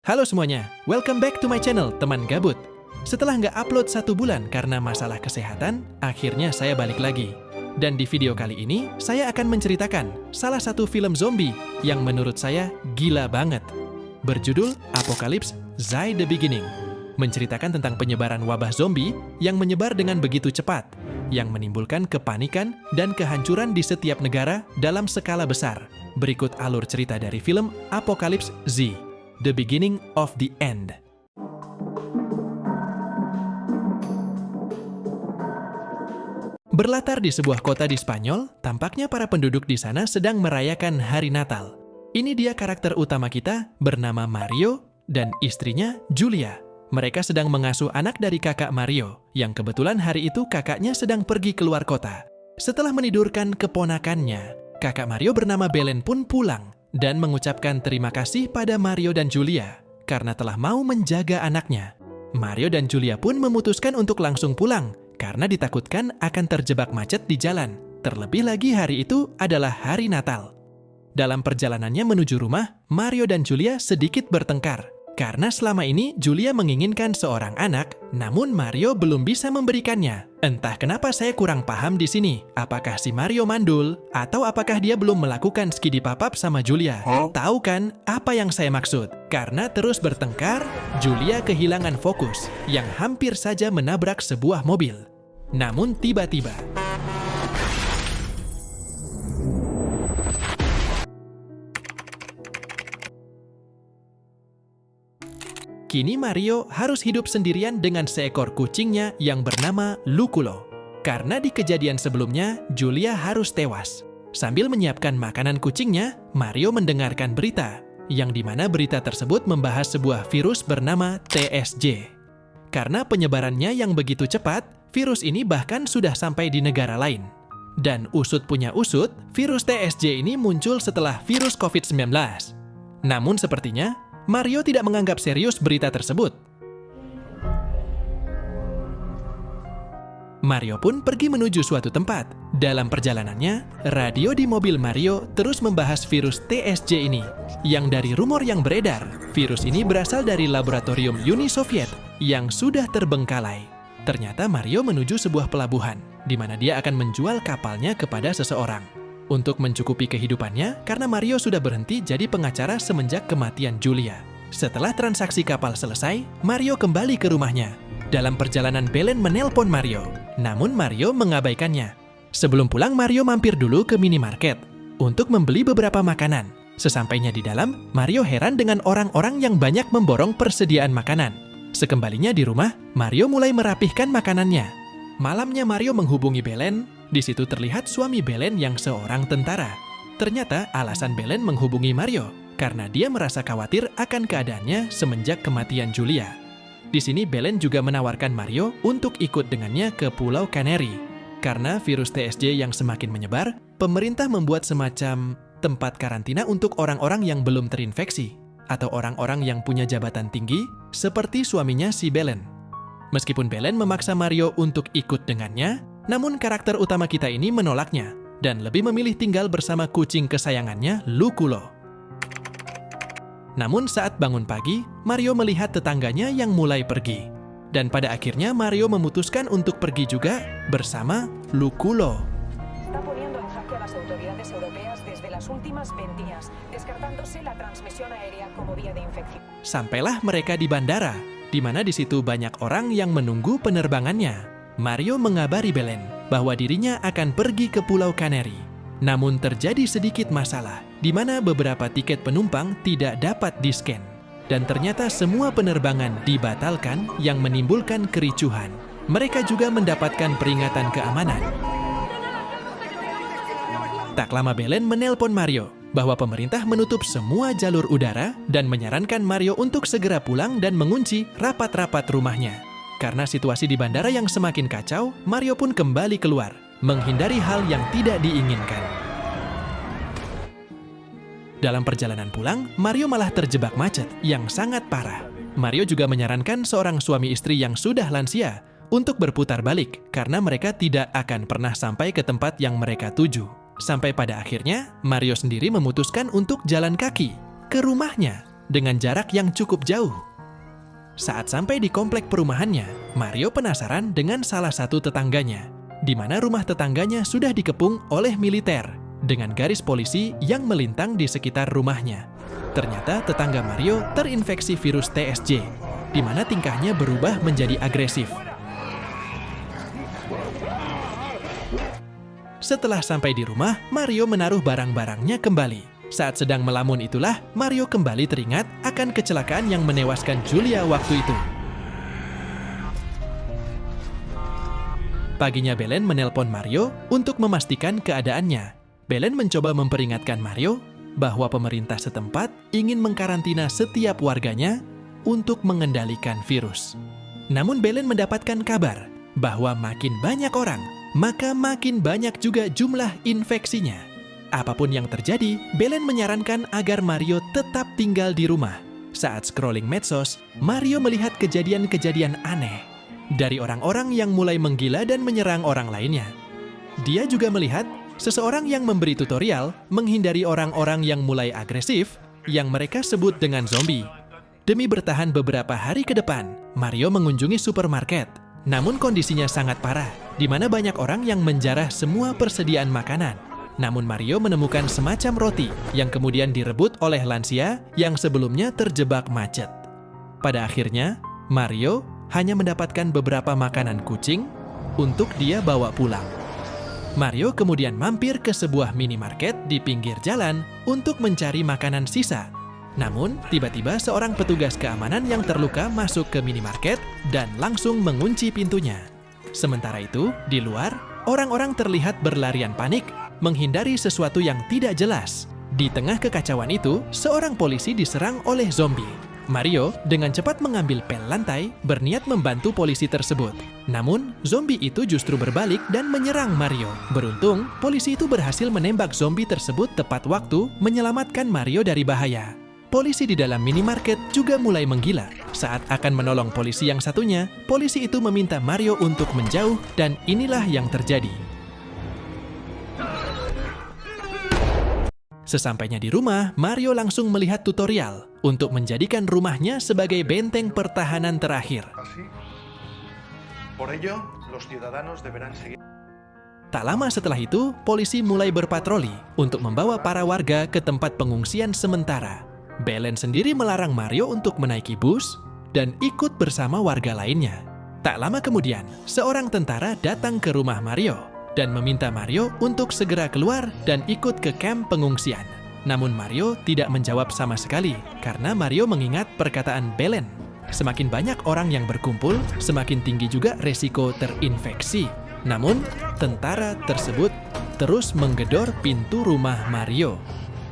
Halo semuanya, welcome back to my channel, teman gabut. Setelah nggak upload 1 bulan karena masalah kesehatan, akhirnya saya balik lagi. Dan di video kali ini, saya akan menceritakan salah satu film zombie yang menurut saya gila banget. Berjudul Apocalypse: Zi the Beginning. Menceritakan tentang penyebaran wabah zombie yang menyebar dengan begitu cepat, yang menimbulkan kepanikan dan kehancuran di setiap negara dalam skala besar. Berikut alur cerita dari film Apocalypse: Zi, The Beginning of the End. Berlatar di sebuah kota di Spanyol, tampaknya para penduduk di sana sedang merayakan hari Natal. Ini dia karakter utama kita bernama Mario dan istrinya Julia. Mereka sedang mengasuh anak dari kakak Mario, yang kebetulan hari itu kakaknya sedang pergi keluar kota. Setelah menidurkan keponakannya, kakak Mario bernama Belen pun pulang dan mengucapkan terima kasih pada Mario dan Julia karena telah mau menjaga anaknya. Mario dan Julia pun memutuskan untuk langsung pulang karena ditakutkan akan terjebak macet di jalan. Terlebih lagi hari itu adalah hari Natal. Dalam perjalanannya menuju rumah, Mario dan Julia sedikit bertengkar. Karena selama ini Julia menginginkan seorang anak, namun Mario belum bisa memberikannya. Entah kenapa saya kurang paham di sini. Apakah si Mario mandul? Atau apakah dia belum melakukan skidi papap sama Julia? Tahu kan apa yang saya maksud? Karena terus bertengkar, Julia kehilangan fokus yang hampir saja menabrak sebuah mobil. Namun tiba-tiba, kini Mario harus hidup sendirian dengan seekor kucingnya yang bernama Luculo. Karena di kejadian sebelumnya, Julia harus tewas. Sambil menyiapkan makanan kucingnya, Mario mendengarkan berita, yang dimana berita tersebut membahas sebuah virus bernama TSJ. Karena penyebarannya yang begitu cepat, virus ini bahkan sudah sampai di negara lain. Dan usut punya usut, virus TSJ ini muncul setelah virus COVID-19. Namun sepertinya, Mario tidak menganggap serius berita tersebut. Mario pun pergi menuju suatu tempat. Dalam perjalanannya, radio di mobil Mario terus membahas virus TSJ ini. Yang dari rumor yang beredar, virus ini berasal dari laboratorium Uni Soviet yang sudah terbengkalai. Ternyata Mario menuju sebuah pelabuhan, di mana dia akan menjual kapalnya kepada seseorang. Untuk mencukupi kehidupannya, karena Mario sudah berhenti jadi pengacara semenjak kematian Julia. Setelah transaksi kapal selesai, Mario kembali ke rumahnya. Dalam perjalanan, Belen menelpon Mario, namun Mario mengabaikannya. Sebelum pulang, Mario mampir dulu ke minimarket untuk membeli beberapa makanan. Sesampainya di dalam, Mario heran dengan orang-orang yang banyak memborong persediaan makanan. Sekembalinya di rumah, Mario mulai merapihkan makanannya. Malamnya Mario menghubungi Belen. Di situ terlihat suami Belen yang seorang tentara. Ternyata alasan Belen menghubungi Mario karena dia merasa khawatir akan keadaannya semenjak kematian Julia. Di sini Belen juga menawarkan Mario untuk ikut dengannya ke Pulau Canary. Karena virus TSJ yang semakin menyebar, pemerintah membuat semacam tempat karantina untuk orang-orang yang belum terinfeksi atau orang-orang yang punya jabatan tinggi seperti suaminya si Belen. Meskipun Belen memaksa Mario untuk ikut dengannya, namun karakter utama kita ini menolaknya dan lebih memilih tinggal bersama kucing kesayangannya, Luculo. Namun saat bangun pagi, Mario melihat tetangganya yang mulai pergi. Dan pada akhirnya Mario memutuskan untuk pergi juga bersama Luculo. Sampailah mereka di bandara, di mana di situ banyak orang yang menunggu penerbangannya. Mario mengabari Belen bahwa dirinya akan pergi ke Pulau Canary. Namun terjadi sedikit masalah, di mana beberapa tiket penumpang tidak dapat di-scan. Dan ternyata semua penerbangan dibatalkan yang menimbulkan kericuhan. Mereka juga mendapatkan peringatan keamanan. Tak lama Belen menelpon Mario bahwa pemerintah menutup semua jalur udara dan menyarankan Mario untuk segera pulang dan mengunci rapat-rapat rumahnya. Karena situasi di bandara yang semakin kacau, Mario pun kembali keluar, menghindari hal yang tidak diinginkan. Dalam perjalanan pulang, Mario malah terjebak macet yang sangat parah. Mario juga menyarankan seorang suami istri yang sudah lansia untuk berputar balik, karena mereka tidak akan pernah sampai ke tempat yang mereka tuju. Sampai pada akhirnya, Mario sendiri memutuskan untuk jalan kaki ke rumahnya. dengan jarak yang cukup jauh. Saat sampai di komplek perumahannya, Mario penasaran dengan salah satu tetangganya, di mana rumah tetangganya sudah dikepung oleh militer dengan garis polisi yang melintang di sekitar rumahnya. Ternyata tetangga Mario terinfeksi virus TSJ, di mana tingkahnya berubah menjadi agresif. Setelah sampai di rumah, Mario menaruh barang-barangnya kembali. Saat sedang melamun itulah, Mario kembali teringat akan kecelakaan yang menewaskan Julia waktu itu. Paginya Belen menelpon Mario untuk memastikan keadaannya. Belen mencoba memperingatkan Mario bahwa pemerintah setempat ingin mengkarantina setiap warganya untuk mengendalikan virus. Namun Belen mendapatkan kabar bahwa makin banyak orang, maka makin banyak juga jumlah infeksinya. Apapun yang terjadi, Belen menyarankan agar Mario tetap tinggal di rumah. Saat scrolling medsos, Mario melihat kejadian-kejadian aneh dari orang-orang yang mulai menggila dan menyerang orang lainnya. Dia juga melihat seseorang yang memberi tutorial menghindari orang-orang yang mulai agresif yang mereka sebut dengan zombie. Demi bertahan beberapa hari ke depan, Mario mengunjungi supermarket. Namun kondisinya sangat parah, di mana banyak orang yang menjarah semua persediaan makanan. Namun Mario menemukan semacam roti yang kemudian direbut oleh lansia yang sebelumnya terjebak macet. Pada akhirnya, Mario hanya mendapatkan beberapa makanan kucing untuk dia bawa pulang. Mario kemudian mampir ke sebuah minimarket di pinggir jalan untuk mencari makanan sisa. Namun, tiba-tiba seorang petugas keamanan yang terluka masuk ke minimarket dan langsung mengunci pintunya. Sementara itu, di luar, orang-orang terlihat berlarian panik menghindari sesuatu yang tidak jelas. Di tengah kekacauan itu, seorang polisi diserang oleh zombie. Mario dengan cepat mengambil pel lantai, berniat membantu polisi tersebut. Namun, zombie itu justru berbalik dan menyerang Mario. Beruntung, polisi itu berhasil menembak zombie tersebut tepat waktu, menyelamatkan Mario dari bahaya. Polisi di dalam minimarket juga mulai menggila. Saat akan menolong polisi yang satunya, polisi itu meminta Mario untuk menjauh dan inilah yang terjadi. Sesampainya di rumah, Mario langsung melihat tutorial untuk menjadikan rumahnya sebagai benteng pertahanan terakhir. Tak lama setelah itu, polisi mulai berpatroli untuk membawa para warga ke tempat pengungsian sementara. Belen sendiri melarang Mario untuk menaiki bus dan ikut bersama warga lainnya. Tak lama kemudian, seorang tentara datang ke rumah Mario dan meminta Mario untuk segera keluar dan ikut ke kamp pengungsian. Namun Mario tidak menjawab sama sekali karena Mario mengingat perkataan Belen. Semakin banyak orang yang berkumpul, semakin tinggi juga resiko terinfeksi. Namun, tentara tersebut terus menggedor pintu rumah Mario.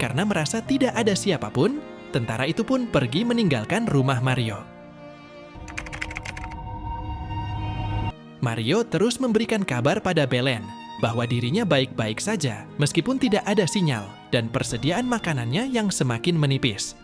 Karena merasa tidak ada siapapun, tentara itu pun pergi meninggalkan rumah Mario. Mario terus memberikan kabar pada Belen bahwa dirinya baik-baik saja meskipun tidak ada sinyal dan persediaan makanannya yang semakin menipis.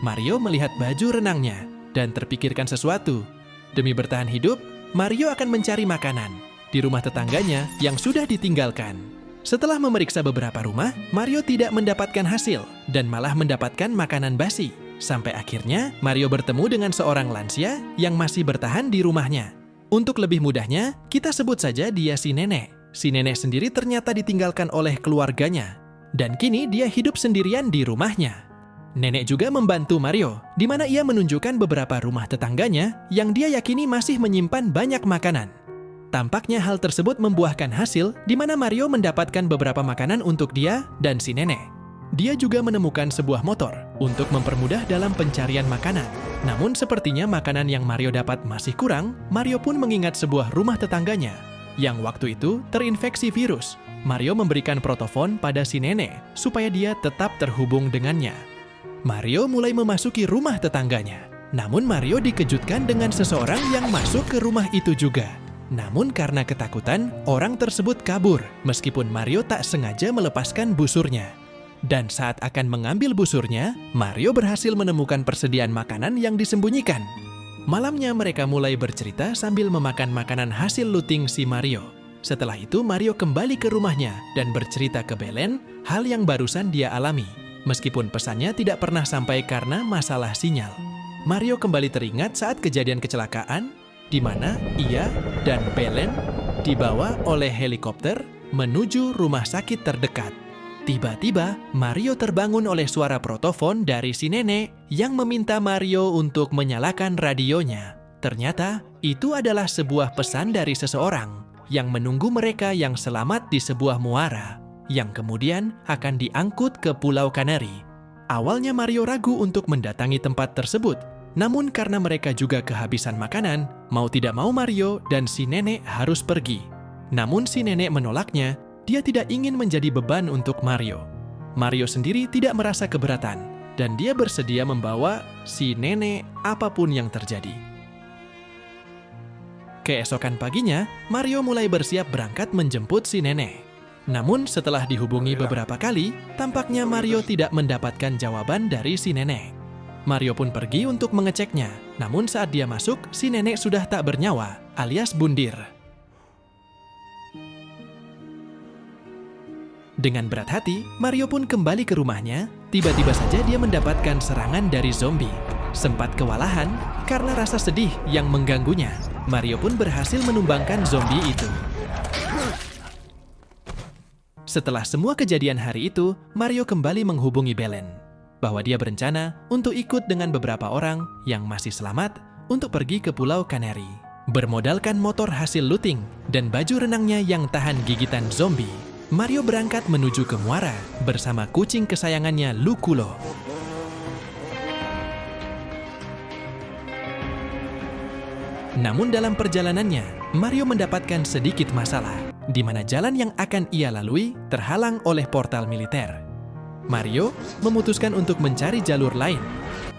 Mario melihat baju renangnya dan terpikirkan sesuatu. Demi bertahan hidup, Mario akan mencari makanan di rumah tetangganya yang sudah ditinggalkan. Setelah memeriksa beberapa rumah, Mario tidak mendapatkan hasil dan malah mendapatkan makanan basi. Sampai akhirnya, Mario bertemu dengan seorang lansia yang masih bertahan di rumahnya. Untuk lebih mudahnya, kita sebut saja dia si nenek. Si nenek sendiri ternyata ditinggalkan oleh keluarganya, dan kini dia hidup sendirian di rumahnya. Nenek juga membantu Mario, di mana ia menunjukkan beberapa rumah tetangganya yang dia yakini masih menyimpan banyak makanan. Tampaknya hal tersebut membuahkan hasil, di mana Mario mendapatkan beberapa makanan untuk dia dan si nenek. Dia juga menemukan sebuah motor untuk mempermudah dalam pencarian makanan. Namun sepertinya makanan yang Mario dapat masih kurang, Mario pun mengingat sebuah rumah tetangganya yang waktu itu terinfeksi virus. Mario memberikan protofon pada si nenek supaya dia tetap terhubung dengannya. Mario mulai memasuki rumah tetangganya. Namun Mario dikejutkan dengan seseorang yang masuk ke rumah itu juga. Namun karena ketakutan, orang tersebut kabur meskipun Mario tak sengaja melepaskan busurnya. Dan saat akan mengambil busurnya, Mario berhasil menemukan persediaan makanan yang disembunyikan. Malamnya mereka mulai bercerita sambil memakan makanan hasil looting si Mario. Setelah itu Mario kembali ke rumahnya dan bercerita ke Belen hal yang barusan dia alami. Meskipun pesannya tidak pernah sampai karena masalah sinyal. Mario kembali teringat saat kejadian kecelakaan, di mana ia dan Belen dibawa oleh helikopter menuju rumah sakit terdekat. Tiba-tiba, Mario terbangun oleh suara protofon dari si nenek yang meminta Mario untuk menyalakan radionya. Ternyata, itu adalah sebuah pesan dari seseorang yang menunggu mereka yang selamat di sebuah muara, yang kemudian akan diangkut ke Pulau Kanari. Awalnya Mario ragu untuk mendatangi tempat tersebut, namun karena mereka juga kehabisan makanan, mau tidak mau Mario dan si nenek harus pergi. Namun si nenek menolaknya, dia tidak ingin menjadi beban untuk Mario. Mario sendiri tidak merasa keberatan, dan dia bersedia membawa si nenek apapun yang terjadi. Keesokan paginya, Mario mulai bersiap berangkat menjemput si nenek. Namun setelah dihubungi beberapa kali, tampaknya Mario tidak mendapatkan jawaban dari si nenek. Mario pun pergi untuk mengeceknya, namun saat dia masuk, si nenek sudah tak bernyawa, alias bundir. Dengan berat hati, Mario pun kembali ke rumahnya. Tiba-tiba saja dia mendapatkan serangan dari zombie. Sempat kewalahan karena rasa sedih yang mengganggunya. Mario pun berhasil menumbangkan zombie itu. Setelah semua kejadian hari itu, Mario kembali menghubungi Belen bahwa dia berencana untuk ikut dengan beberapa orang yang masih selamat untuk pergi ke Pulau Kanari. Bermodalkan motor hasil looting dan baju renangnya yang tahan gigitan zombie, Mario berangkat menuju ke muara bersama kucing kesayangannya Luculo. Namun dalam perjalanannya, Mario mendapatkan sedikit masalah, di mana jalan yang akan ia lalui terhalang oleh portal militer. Mario memutuskan untuk mencari jalur lain.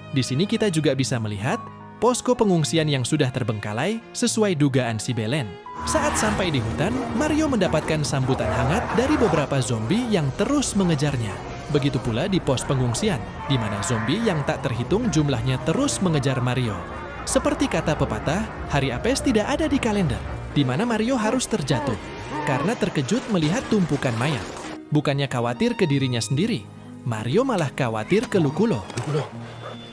Di sini kita juga bisa melihat posko pengungsian yang sudah terbengkalai sesuai dugaan si Belen. Saat sampai di hutan, Mario mendapatkan sambutan hangat dari beberapa zombie yang terus mengejarnya. Begitu pula di pos pengungsian, di mana zombie yang tak terhitung jumlahnya terus mengejar Mario. Seperti kata pepatah, hari apes tidak ada di kalender, di mana Mario harus terjatuh karena terkejut melihat tumpukan mayat. Bukannya khawatir ke dirinya sendiri, Mario malah khawatir ke Luculo.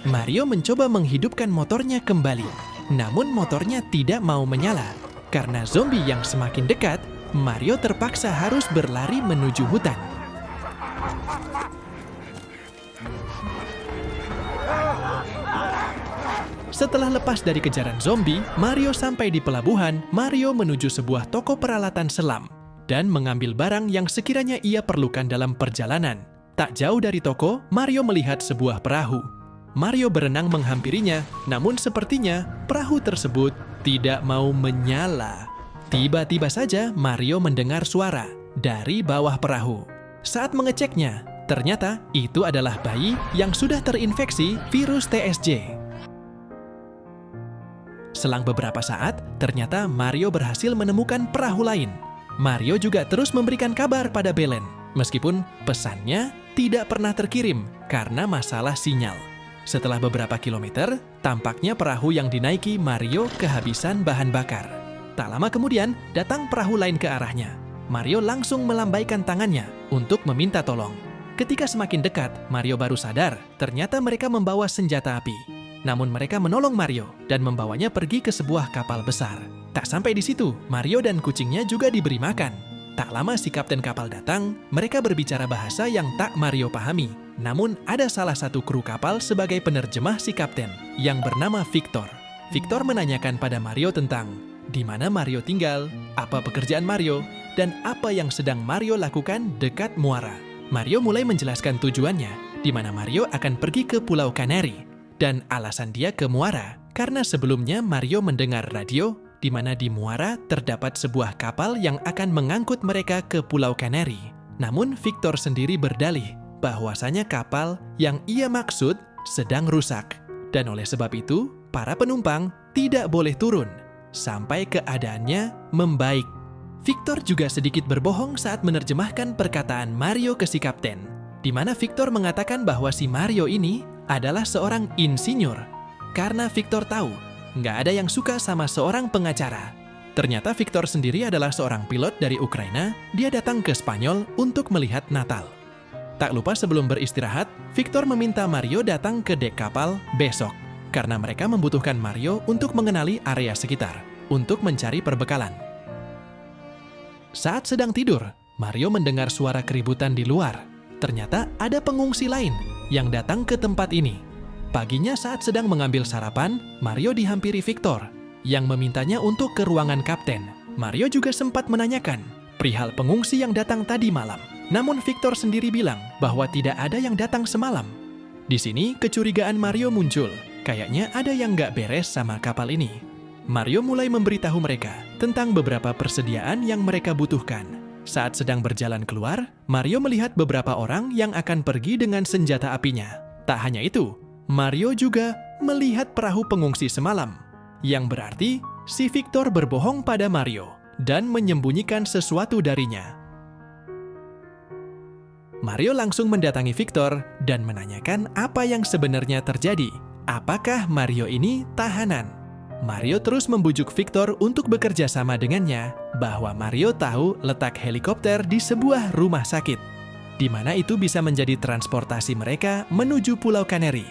Mario mencoba menghidupkan motornya kembali, namun motornya tidak mau menyala. Karena zombie yang semakin dekat, Mario terpaksa harus berlari menuju hutan. Setelah lepas dari kejaran zombie, Mario sampai di pelabuhan. Mario menuju sebuah toko peralatan selam dan mengambil barang yang sekiranya ia perlukan dalam perjalanan. Tak jauh dari toko, Mario melihat sebuah perahu. Mario berenang menghampirinya, namun sepertinya perahu tersebut tidak mau menyala. Tiba-tiba saja Mario mendengar suara dari bawah perahu. Saat mengeceknya, ternyata itu adalah bayi yang sudah terinfeksi virus TSJ. Selang beberapa saat, ternyata Mario berhasil menemukan perahu lain. Mario juga terus memberikan kabar pada Belen, meskipun pesannya tidak pernah terkirim karena masalah sinyal. Setelah beberapa kilometer, tampaknya perahu yang dinaiki Mario kehabisan bahan bakar. Tak lama kemudian, datang perahu lain ke arahnya. Mario langsung melambaikan tangannya untuk meminta tolong. Ketika semakin dekat, Mario baru sadar ternyata mereka membawa senjata api. Namun mereka menolong Mario dan membawanya pergi ke sebuah kapal besar. Tak sampai di situ, Mario dan kucingnya juga diberi makan. Tak lama si kapten kapal datang, mereka berbicara bahasa yang tak Mario pahami. Namun ada salah satu kru kapal sebagai penerjemah si kapten yang bernama Victor. Victor menanyakan pada Mario tentang di mana Mario tinggal, apa pekerjaan Mario, dan apa yang sedang Mario lakukan dekat muara. Mario mulai menjelaskan tujuannya, di mana Mario akan pergi ke Pulau Kanari. Dan alasan dia ke muara, karena sebelumnya Mario mendengar radio di mana di muara terdapat sebuah kapal yang akan mengangkut mereka ke Pulau Kanari. Namun Victor sendiri berdalih bahwasanya kapal yang ia maksud sedang rusak. Dan oleh sebab itu, para penumpang tidak boleh turun sampai keadaannya membaik. Victor juga sedikit berbohong saat menerjemahkan perkataan Mario ke si kapten, di mana Victor mengatakan bahwa si Mario ini adalah seorang insinyur, karena Victor tahu nggak ada yang suka sama seorang pengacara. Ternyata Victor sendiri adalah seorang pilot dari Ukraina. Dia datang ke Spanyol untuk melihat Natal. Tak lupa sebelum beristirahat, Victor meminta Mario datang ke dek kapal besok, karena mereka membutuhkan Mario untuk mengenali area sekitar, untuk mencari perbekalan. Saat sedang tidur, Mario mendengar suara keributan di luar. Ternyata ada pengungsi lain yang datang ke tempat ini. Paginya saat sedang mengambil sarapan, Mario dihampiri Victor, yang memintanya untuk ke ruangan kapten. Mario juga sempat menanyakan perihal pengungsi yang datang tadi malam. Namun Victor sendiri bilang bahwa tidak ada yang datang semalam. Di sini kecurigaan Mario muncul. Kayaknya ada yang nggak beres sama kapal ini. Mario mulai memberitahu mereka tentang beberapa persediaan yang mereka butuhkan. Saat sedang berjalan keluar, Mario melihat beberapa orang yang akan pergi dengan senjata apinya. Tak hanya itu, Mario juga melihat perahu pengungsi semalam. Yang berarti si Victor berbohong pada Mario dan menyembunyikan sesuatu darinya. Mario langsung mendatangi Victor dan menanyakan apa yang sebenarnya terjadi. Apakah Mario ini tahanan? Mario terus membujuk Victor untuk bekerja sama dengannya bahwa Mario tahu letak helikopter di sebuah rumah sakit, di mana itu bisa menjadi transportasi mereka menuju Pulau Canary.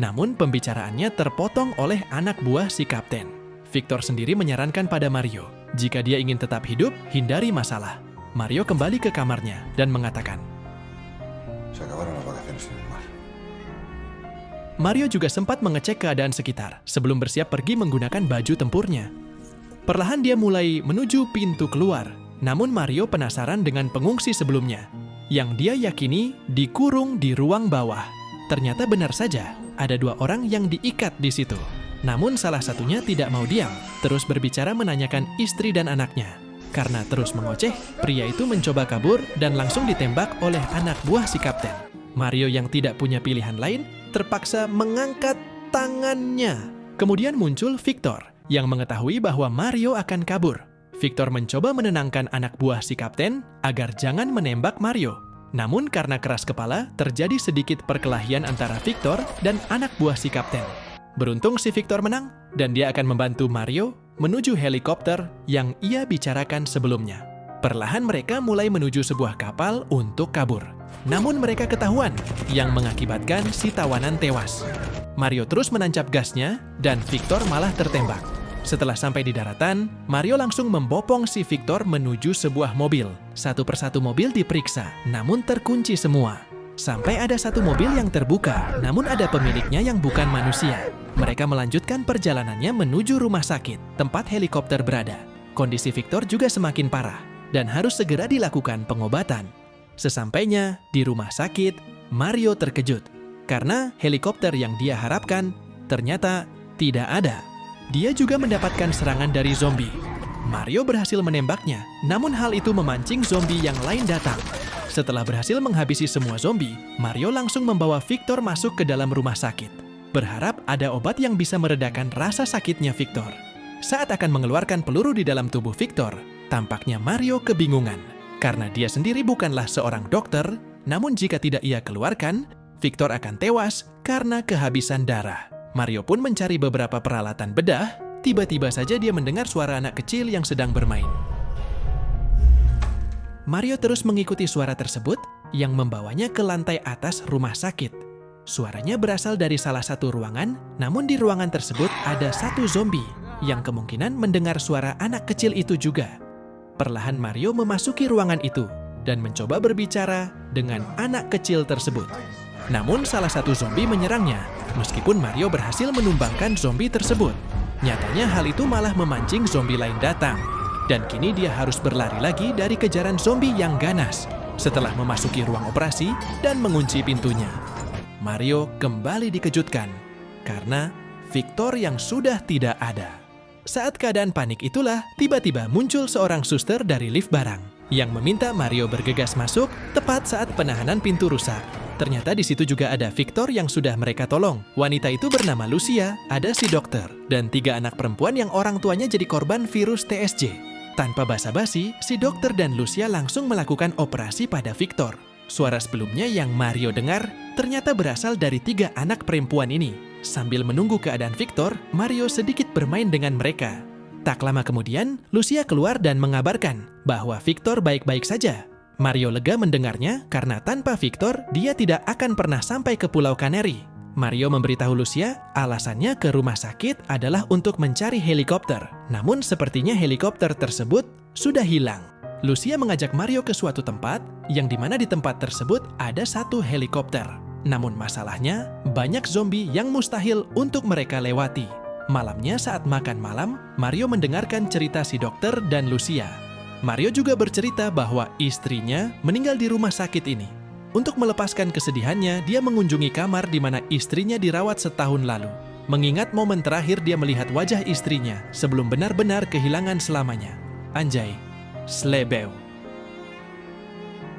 Namun pembicaraannya terpotong oleh anak buah si kapten. Victor sendiri menyarankan pada Mario, jika dia ingin tetap hidup, hindari masalah. Mario kembali ke kamarnya dan mengatakan, Se acabaron las vacaciones en el mar. Mario juga sempat mengecek keadaan sekitar sebelum bersiap pergi menggunakan baju tempurnya. Perlahan dia mulai menuju pintu keluar, namun Mario penasaran dengan pengungsi sebelumnya, yang dia yakini dikurung di ruang bawah. Ternyata benar saja, ada 2 orang yang diikat di situ. Namun salah satunya tidak mau diam, terus berbicara menanyakan istri dan anaknya. Karena terus mengoceh, pria itu mencoba kabur dan langsung ditembak oleh anak buah si kapten. Mario yang tidak punya pilihan lain, terpaksa mengangkat tangannya. Kemudian muncul Victor, yang mengetahui bahwa Mario akan kabur. Victor mencoba menenangkan anak buah si kapten agar jangan menembak Mario. Namun karena keras kepala, terjadi sedikit perkelahian antara Victor dan anak buah si kapten. Beruntung si Victor menang, dan dia akan membantu Mario menuju helikopter yang ia bicarakan sebelumnya. Perlahan mereka mulai menuju sebuah kapal untuk kabur. Namun mereka ketahuan, yang mengakibatkan si tawanan tewas. Mario terus menancap gasnya, dan Victor malah tertembak. Setelah sampai di daratan, Mario langsung membopong si Victor menuju sebuah mobil. Satu persatu mobil diperiksa, namun terkunci semua. Sampai ada satu mobil yang terbuka, namun ada pemiliknya yang bukan manusia. Mereka melanjutkan perjalanannya menuju rumah sakit, tempat helikopter berada. Kondisi Victor juga semakin parah, dan harus segera dilakukan pengobatan. Sesampainya di rumah sakit, Mario terkejut, karena helikopter yang dia harapkan ternyata tidak ada. Dia juga mendapatkan serangan dari zombie. Mario berhasil menembaknya, namun hal itu memancing zombie yang lain datang. Setelah berhasil menghabisi semua zombie, Mario langsung membawa Victor masuk ke dalam rumah sakit, berharap ada obat yang bisa meredakan rasa sakitnya Victor. Saat akan mengeluarkan peluru di dalam tubuh Victor, tampaknya Mario kebingungan, karena dia sendiri bukanlah seorang dokter, namun jika tidak ia keluarkan, Victor akan tewas karena kehabisan darah. Mario pun mencari beberapa peralatan bedah, tiba-tiba saja dia mendengar suara anak kecil yang sedang bermain. Mario terus mengikuti suara tersebut yang membawanya ke lantai atas rumah sakit. Suaranya berasal dari salah satu ruangan, namun di ruangan tersebut ada satu zombie yang kemungkinan mendengar suara anak kecil itu juga. Perlahan Mario memasuki ruangan itu dan mencoba berbicara dengan anak kecil tersebut. Namun salah satu zombie menyerangnya, meskipun Mario berhasil menumbangkan zombie tersebut. Nyatanya hal itu malah memancing zombie lain datang. Dan kini dia harus berlari lagi dari kejaran zombie yang ganas setelah memasuki ruang operasi dan mengunci pintunya. Mario kembali dikejutkan karena Victor yang sudah tidak ada. Saat keadaan panik itulah, tiba-tiba muncul seorang suster dari lift barang yang meminta Mario bergegas masuk tepat saat penahanan pintu rusak. Ternyata di situ juga ada Victor yang sudah mereka tolong. Wanita itu bernama Lucia, ada si dokter, dan 3 anak perempuan yang orang tuanya jadi korban virus TSJ. Tanpa basa-basi, si dokter dan Lucia langsung melakukan operasi pada Victor. Suara sebelumnya yang Mario dengar ternyata berasal dari 3 anak perempuan ini. Sambil menunggu keadaan Victor, Mario sedikit bermain dengan mereka. Tak lama kemudian, Lucia keluar dan mengabarkan bahwa Victor baik-baik saja. Mario lega mendengarnya karena tanpa Victor, dia tidak akan pernah sampai ke Pulau Kanari. Mario memberitahu Lucia alasannya ke rumah sakit adalah untuk mencari helikopter. Namun sepertinya helikopter tersebut sudah hilang. Lucia mengajak Mario ke suatu tempat, yang dimana di tempat tersebut ada satu helikopter. Namun masalahnya, banyak zombie yang mustahil untuk mereka lewati. Malamnya saat makan malam, Mario mendengarkan cerita si dokter dan Lucia. Mario juga bercerita bahwa istrinya meninggal di rumah sakit ini. Untuk melepaskan kesedihannya, dia mengunjungi kamar di mana istrinya dirawat setahun lalu. Mengingat momen terakhir dia melihat wajah istrinya sebelum benar-benar kehilangan selamanya. Anjay, slebeu.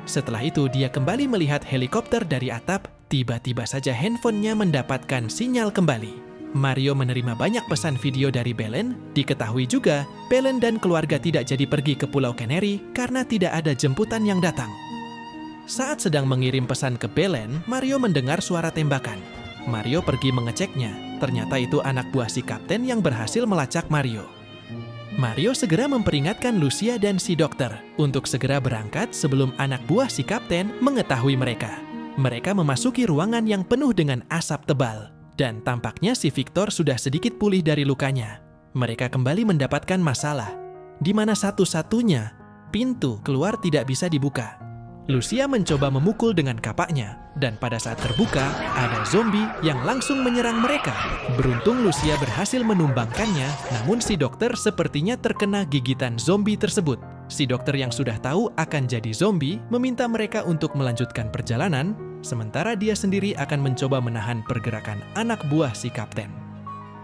Setelah itu dia kembali melihat helikopter dari atap, tiba-tiba saja handphonenya mendapatkan sinyal kembali. Mario menerima banyak pesan video dari Belen. Diketahui juga, Belen dan keluarga tidak jadi pergi ke Pulau Canary karena tidak ada jemputan yang datang. Saat sedang mengirim pesan ke Belen, Mario mendengar suara tembakan. Mario pergi mengeceknya. Ternyata itu anak buah si kapten yang berhasil melacak Mario. Mario segera memperingatkan Lucia dan si dokter untuk segera berangkat sebelum anak buah si kapten mengetahui mereka. Mereka memasuki ruangan yang penuh dengan asap tebal. Dan tampaknya si Victor sudah sedikit pulih dari lukanya. Mereka kembali mendapatkan masalah, di mana satu-satunya pintu keluar tidak bisa dibuka. Lucia mencoba memukul dengan kapaknya, dan pada saat terbuka, ada zombie yang langsung menyerang mereka. Beruntung Lucia berhasil menumbangkannya, namun si dokter sepertinya terkena gigitan zombie tersebut. Si dokter yang sudah tahu akan jadi zombie meminta mereka untuk melanjutkan perjalanan, sementara dia sendiri akan mencoba menahan pergerakan anak buah si kapten.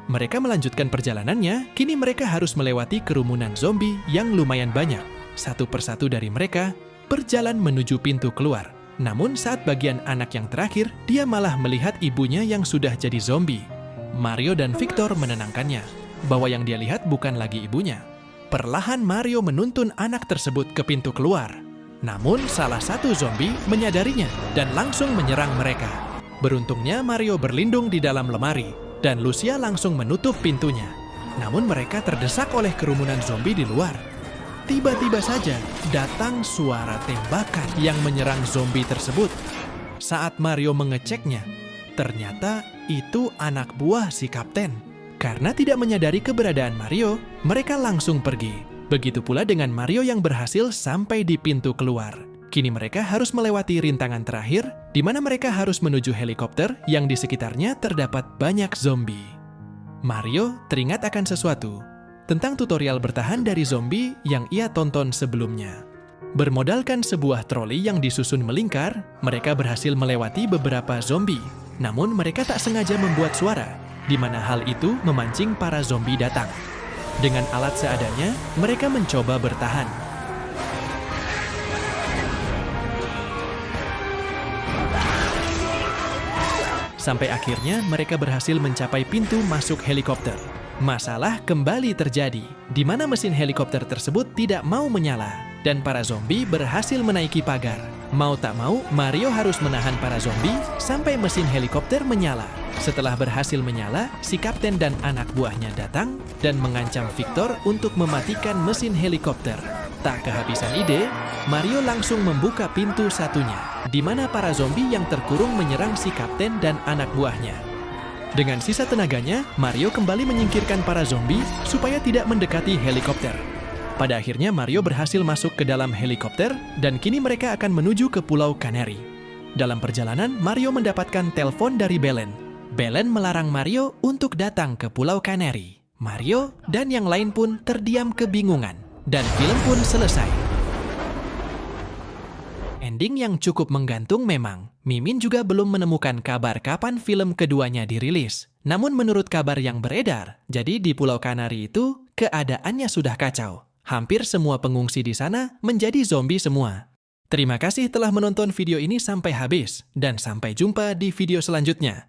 Mereka melanjutkan perjalanannya, kini mereka harus melewati kerumunan zombie yang lumayan banyak. Satu persatu dari mereka berjalan menuju pintu keluar. Namun saat bagian anak yang terakhir, dia malah melihat ibunya yang sudah jadi zombie. Mario dan Victor menenangkannya, bahwa yang dia lihat bukan lagi ibunya. Perlahan Mario menuntun anak tersebut ke pintu keluar. Namun salah satu zombie menyadarinya dan langsung menyerang mereka. Beruntungnya Mario berlindung di dalam lemari dan Lucia langsung menutup pintunya. Namun mereka terdesak oleh kerumunan zombie di luar. Tiba-tiba saja datang suara tembakan yang menyerang zombie tersebut. Saat Mario mengeceknya, ternyata itu anak buah si kapten. Karena tidak menyadari keberadaan Mario, mereka langsung pergi. Begitu pula dengan Mario yang berhasil sampai di pintu keluar. Kini mereka harus melewati rintangan terakhir, di mana mereka harus menuju helikopter yang di sekitarnya terdapat banyak zombie. Mario teringat akan sesuatu, tentang tutorial bertahan dari zombie yang ia tonton sebelumnya. Bermodalkan sebuah troli yang disusun melingkar, mereka berhasil melewati beberapa zombie. Namun mereka tak sengaja membuat suara, di mana hal itu memancing para zombie datang. Dengan alat seadanya, mereka mencoba bertahan. Sampai akhirnya mereka berhasil mencapai pintu masuk helikopter. Masalah kembali terjadi, di mana mesin helikopter tersebut tidak mau menyala, dan para zombie berhasil menaiki pagar. Mau tak mau, Mario harus menahan para zombie sampai mesin helikopter menyala. Setelah berhasil menyala, si kapten dan anak buahnya datang dan mengancam Victor untuk mematikan mesin helikopter. Tak kehabisan ide, Mario langsung membuka pintu satunya, di mana para zombie yang terkurung menyerang si kapten dan anak buahnya. Dengan sisa tenaganya, Mario kembali menyingkirkan para zombie supaya tidak mendekati helikopter. Pada akhirnya Mario berhasil masuk ke dalam helikopter dan kini mereka akan menuju ke Pulau Canary. Dalam perjalanan, Mario mendapatkan telepon dari Belen. Belen melarang Mario untuk datang ke Pulau Canary. Mario dan yang lain pun terdiam kebingungan dan film pun selesai. Ending yang cukup menggantung memang. Mimin juga belum menemukan kabar kapan film keduanya dirilis. Namun menurut kabar yang beredar, jadi di Pulau Canary itu keadaannya sudah kacau. Hampir semua pengungsi di sana menjadi zombie semua. Terima kasih telah menonton video ini sampai habis, dan sampai jumpa di video selanjutnya.